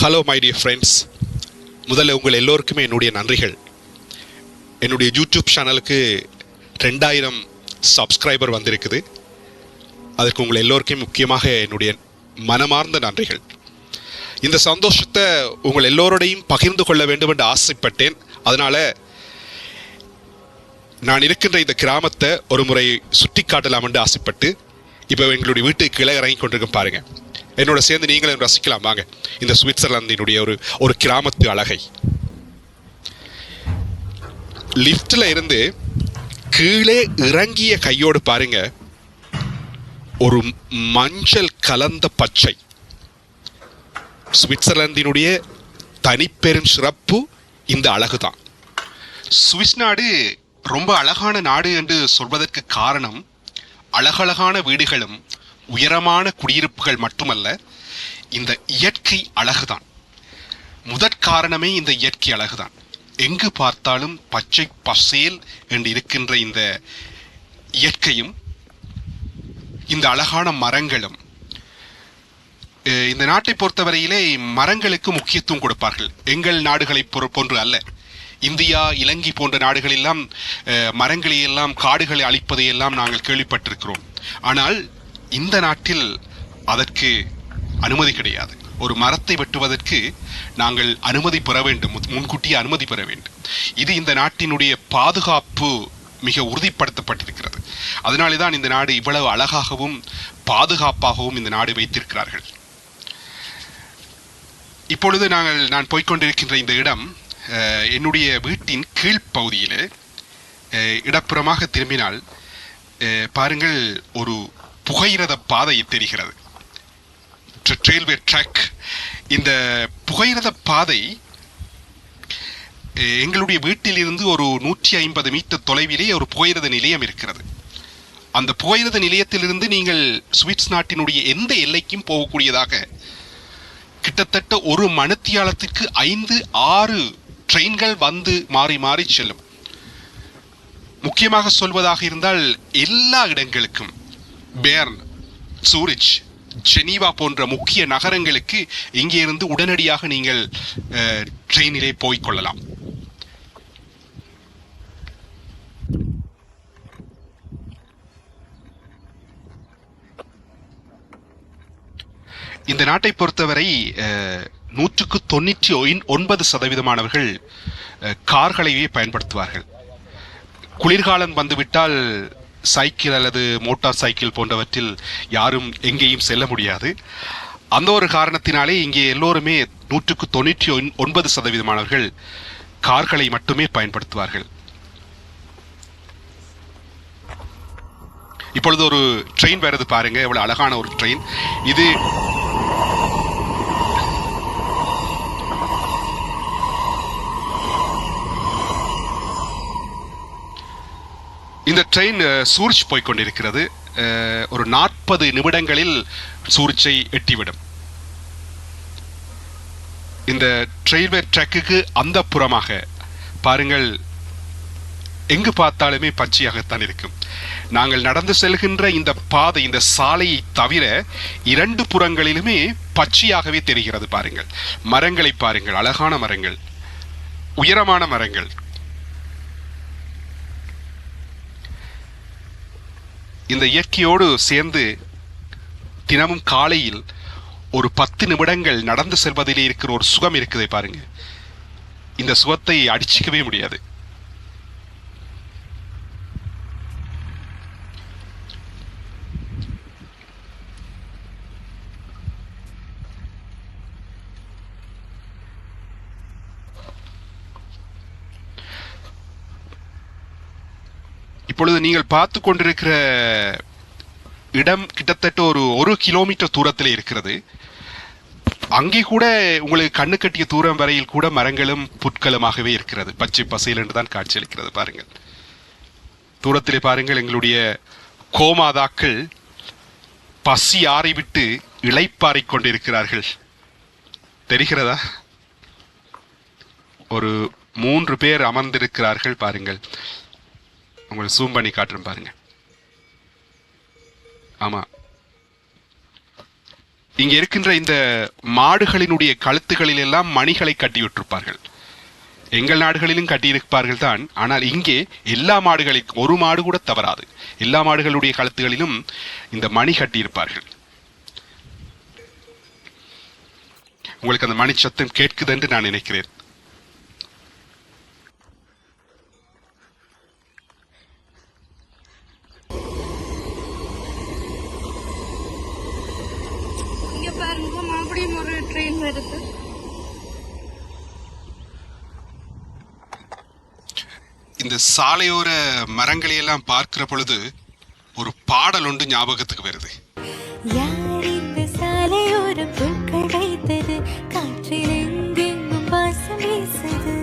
Hello my dear friends, முதல்ல உங்கள் எல்லோருக்குமே என்னுடைய நன்றிகள். என்னுடைய யூடியூப் சேனலுக்கு 2000 சப்ஸ்கிரைபர் வந்திருக்குது. அதற்கு உங்கள் எல்லோருக்கும் முக்கியமாக என்னுடைய மனமார்ந்த நன்றிகள். இந்த சந்தோஷத்தை உங்கள் எல்லோரோடையும் பகிர்ந்து கொள்ள வேண்டும் என்று ஆசைப்பட்டேன். அதனால் நான் இருக்கின்ற இந்த கிராமத்தை ஒரு முறை சுட்டி காட்டலாம் என்று ஆசைப்பட்டு இப்போ எங்களுடைய வீட்டுக்கு கீழே இறங்கி கொண்டிருக்கும் பாருங்கள். என்னோட சேர்ந்து நீங்களும் ரசிக்கலாம் வாங்க இந்த சுவிட்சர்லாந்தினுடைய ஒரு கிராமத்து அழகை. லிஃப்ட்ல இருந்து கீழே இறங்கிய கையோடு பாருங்க, ஒரு மஞ்சள் கலந்த பச்சை. சுவிட்சர்லாந்தினுடைய தனிப்பெரும் சிறப்பு இந்த அழகுதான். சுவிஸ் நாடு ரொம்ப அழகான நாடு என்று சொல்வதற்கு காரணம் அழகழகான வீடுகளும் உயரமான குடியிருப்புகள் மட்டுமல்ல, இந்த இயற்கை அழகுதான். முதற் காரணமே இந்த இயற்கை அழகுதான். எங்கு பார்த்தாலும் பச்சை பசேல் என்று இருக்கின்ற இந்த இயற்கையும் இந்த அழகான மரங்களும். இந்த நாட்டை பொறுத்தவரையிலே மரங்களுக்கு முக்கியத்துவம் கொடுப்பார்கள். எங்கள் நாடுகளை போன்று அல்ல. இந்தியா, இலங்கை போன்ற நாடுகளெல்லாம் மரங்களை எல்லாம், காடுகளை அழிப்பதை எல்லாம் நாங்கள் கேள்விப்பட்டிருக்கிறோம். ஆனால் இந்த நாட்டில் அதற்கு அனுமதி கிடையாது. ஒரு மரத்தை வெட்டுவதற்கு நாங்கள் அனுமதி பெற வேண்டும், முன்கூட்டியே அனுமதி பெற வேண்டும். இது இந்த நாட்டினுடைய பாதுகாப்பு மிக உறுதிப்படுத்தப்பட்டிருக்கிறது. அதனாலே தான் இந்த நாடு இவ்வளவு அழகாகவும் பாதுகாப்பாகவும் இந்த நாடு வைத்திருக்கிறார்கள். இப்பொழுது நான் போய்கொண்டிருக்கின்ற இந்த இடம் என்னுடைய வீட்டின் கீழ்ப்பகுதியில். இடப்புறமாக திரும்பினால் பாருங்கள், ஒரு புகையிரத பாதை தெரிகிறது, ரயில்வே ட்ராக். இந்த புகையிரத பாதை எங்களுடைய வீட்டில் இருந்து ஒரு 150 மீட்டர் தொலைவிலே ஒரு புகையிரத நிலையம் இருக்கிறது. அந்த புகையிரத நிலையத்திலிருந்து நீங்கள் சுவிஸ் நாட்டினுடைய எந்த எல்லைக்கும் போகக்கூடியதாக கிட்டத்தட்ட ஒரு மணித்தியாலத்திற்கு 5-6 ட்ரெயின்கள் வந்து மாறி மாறி செல்லும். முக்கியமாக சொல்வதாக இருந்தால் எல்லா இடங்களுக்கும், பேர்ன், சூரிச், ஜெனீவா போன்ற முக்கிய நகரங்களுக்கு இங்கே இருந்து உடனடியாக நீங்கள் ட்ரெயினிலே போய்கொள்ளலாம். இந்த நாட்டை பொறுத்தவரை 99% கார்களையே பயன்படுத்துவார்கள். குளிர்காலம் வந்துவிட்டால் சைக்கிள் அல்லது மோட்டார் சைக்கிள் போன்றவற்றில் யாரும் எங்கேயும் செல்ல முடியாது. அந்த ஒரு காரணத்தினாலே இங்கே எல்லோருமே 99% கார்களை மட்டுமே பயன்படுத்துவார்கள். இப்பொழுது ஒரு ட்ரெயின் வருது பாருங்க, எவ்வளவு அழகான ஒரு ட்ரெயின் இது. இந்த ட்ரெயின் சூரிச் போய்கொண்டிருக்கிறது. ஒரு 40 நிமிடங்களில் சூரிச்சை எட்டிவிடும். இந்த ரயில்வே ட்ராக்குக்கு அந்த புறமாக பாருங்கள், எங்கு பார்த்தாலுமே பச்சையாகத்தான் இருக்கும். நாங்கள் நடந்து செல்கின்ற இந்த பாதை, இந்த சாலையை தவிர 2 புறங்களிலுமே பச்சையாகவே தெரிகிறது. பாருங்கள், மரங்களை பாருங்கள், அழகான மரங்கள், உயரமான மரங்கள். இந்த இயற்கையோடு சேர்ந்து தினமும் காலையில் ஒரு 10 நிமிடங்கள் நடந்து செல்வதிலே இருக்கிற ஒரு சுகம் இருக்குதே பாருங்க, இந்த சுகத்தை அடிச்சுக்கவே முடியாது. இப்பொழுது நீங்கள் பார்த்து கொண்டிருக்கிற இடம் கிட்டத்தட்ட ஒரு கிலோமீட்டர் தூரத்தில் இருக்கிறது. அங்கே கூட உங்களுக்கு கண்ணு கட்டிய தூரம் வரையில் கூட மரங்களும் புற்களுமாகவே இருக்கிறது. பச்சை பசையில் என்று தான் காட்சியளிக்கிறது. பாருங்கள், தூரத்திலே பாருங்கள், எங்களுடைய கோமாதாக்கள் பசி ஆறிவிட்டு இளைப்பாறிக் கொண்டிருக்கிறார்கள். தெரிகிறதா? ஒரு 3 பேர் அமர்ந்திருக்கிறார்கள். பாருங்கள், உங்களை ஜூம் பண்ணி காட்டுறேன் பாருங்க. ஆமா, இங்க இருக்கின்ற இந்த மாடுகளினுடைய கழுத்துகளில் எல்லாம் மணிகளை கட்டிவிட்டிருப்பார்கள். எங்கள் நாடுகளிலும் கட்டியிருப்பார்கள் தான். ஆனால் இங்கே எல்லா மாடுகளுக்கும், ஒரு மாடு கூட தவறாது, எல்லா மாடுகளுடைய கழுத்துகளிலும் இந்த மணி கட்டியிருப்பார்கள். உங்களுக்கு அந்த மணி சத்தம் கேட்குது என்று நான் நினைக்கிறேன். இங்க பாருங்க, மறுபடியும் ஒரு ட்ரெயின் வருது. இந்த சாலையோர மரங்களை எல்லாம் பார்க்கிற பொழுது ஒரு பாடல் ஒன்று ஞாபகத்துக்கு வருது. யார் இந்த சாலையோர பூக்கள் வைத்தது, காற்றில் எங்கெங்கும் வாசம் வீசுது,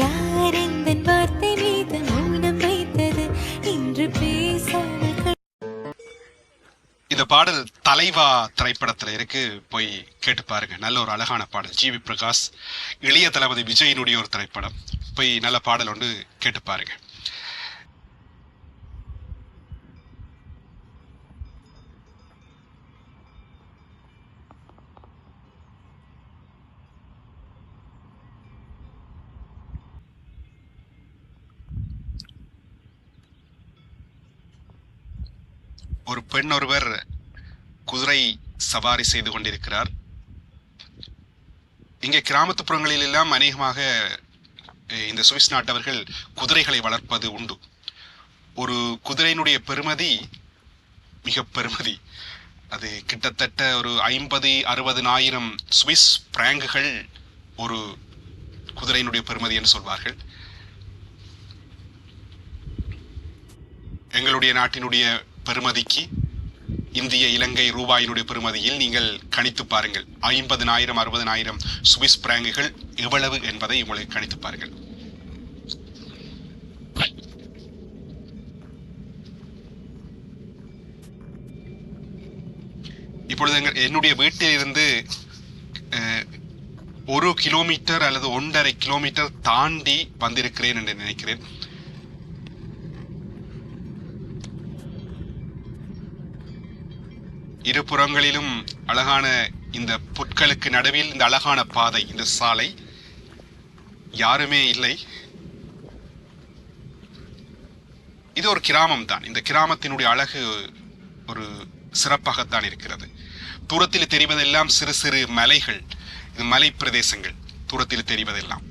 யார் இந்த வார்த்தை மீது மௌனம் வைத்தது, இன்று பேசாமல். இந்த பாடல் தலைவா திரைப்படத்துல இருக்கு, போய் கேட்டு பாருங்க. நல்ல ஒரு அழகான பாடல். ஜி.வி. பிரகாஷ், இளைய தளபதி விஜயினுடைய ஒரு திரைப்படம். போய் நல்ல பாடல் ஒன்று கேட்டு பாருங்க. ஒரு பெண் ஒருவர் குதிரை சவாரி செய்து கொண்டிருக்கிறார். இங்கே கிராமத்துப்புறங்களில் எல்லாம் அநேகமாக இந்த சுவிஸ் நாட்டவர்கள் குதிரைகளை வளர்ப்பது உண்டு. ஒரு குதிரையினுடைய பெறுமதி மிக பெறுமதி. அது கிட்டத்தட்ட ஒரு 50-60 சுவிஸ் பிராங்குகள் ஒரு குதிரையினுடைய பெறுமதி என்று சொல்வார்கள். எங்களுடைய நாட்டினுடைய பெறுமதிக்கு இந்திய இலங்கை ரூபாயினுடைய பெறுமதியில் நீங்கள் கணித்து பாருங்கள். 50,000-60,000 சுவிஸ் பிராங்குகள் எவ்வளவு என்பதை உங்களுக்கு கணித்து பாருங்கள். இப்பொழுது என்னுடைய வீட்டில் இருந்து 1 கிலோமீட்டர் அல்லது 1.5 கிலோமீட்டர் தாண்டி வந்திருக்கிறேன் என்று நினைக்கிறேன். இருபுறங்களிலும் அழகான இந்த புற்களுக்கு நடுவில் இந்த அழகான பாதை, இந்த சாலை, யாருமே இல்லை. இது ஒரு கிராமம் தான். இந்த கிராமத்தினுடைய அழகு ஒரு சிறப்பாகத்தான் இருக்கிறது. தூரத்தில் தெரிவதெல்லாம் சிறு சிறு மலைகள், இது மலை பிரதேசங்கள். தூரத்தில் தெரிவதெல்லாம்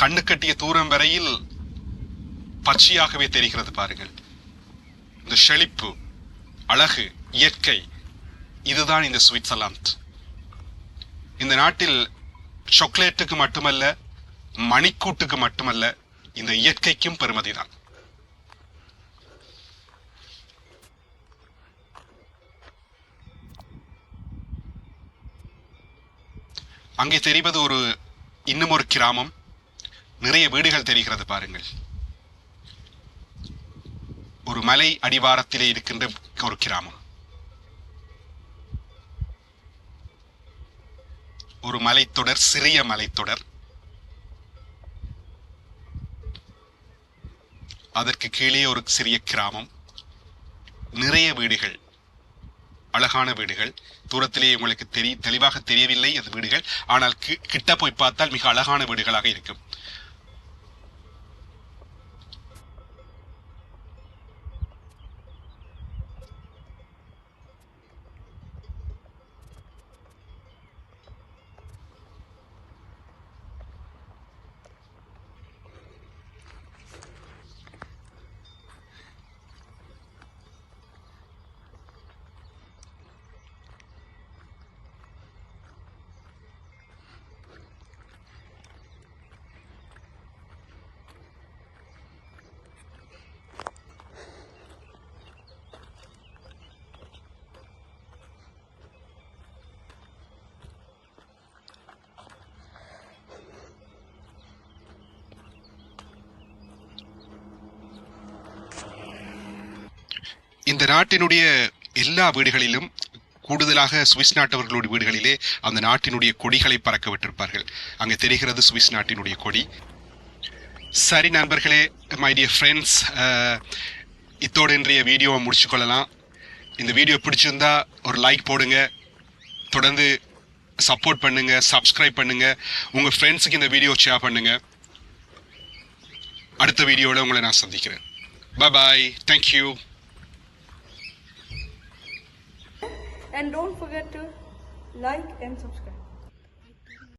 கண்ணு கட்டிய தூரம் வரையில் பச்சையாகவே தெரிகிறது. பாருங்கள், இந்த செழிப்பு, அழகு, இயற்கை, இதுதான் இந்த சுவிட்சர்லாந்து. இந்த நாட்டில் சாக்லேட்டுக்கு மட்டுமல்ல, மணிக்கூட்டுக்கு மட்டுமல்ல, இந்த இயற்கைக்கும் பெருமதிதான். அங்கே தெரிவது இன்னும் ஒரு கிராமம். நிறைய வீடுகள் தெரிகிறது. பாருங்கள், ஒரு மலை அடிவாரத்திலே இருக்கின்ற ஒரு கிராமம். ஒரு மலைத்தொடர், சிறிய மலைத்தொடர். அதற்கு கீழே ஒரு சிறிய கிராமம். நிறைய வீடுகள், அழகான வீடுகள். தூரத்திலே உங்களுக்கு தெளிவாக தெரியவில்லை அது வீடுகள், ஆனால் கிட்ட போய் பார்த்தால் மிக அழகான வீடுகளாக இருக்கும். இந்த நாட்டினுடைய எல்லா வீடுகளிலும், கூடுதலாக சுவிஸ் நாட்டவர்களுடைய வீடுகளிலே அந்த நாட்டினுடைய கொடிகளை பறக்க விட்டிருப்பார்கள். அங்கே தெரிகிறது சுவிஸ் நாட்டினுடைய கொடி. சரி நண்பர்களே, மை டியர் ஃப்ரெண்ட்ஸ், இத்தோடு இன்றைய வீடியோவை முடிச்சுக்கொள்ளலாம். இந்த வீடியோ பிடிச்சிருந்தா ஒரு லைக் போடுங்க, தொடர்ந்து சப்போர்ட் பண்ணுங்க, சப்ஸ்கிரைப் பண்ணுங்க, உங்க ஃப்ரெண்ட்ஸுக்கு இந்த வீடியோ ஷேர் பண்ணுங்க. அடுத்த வீடியோவில் உங்களை நான் சந்திக்கிறேன். பாய், thank you. And don't forget to like and subscribe.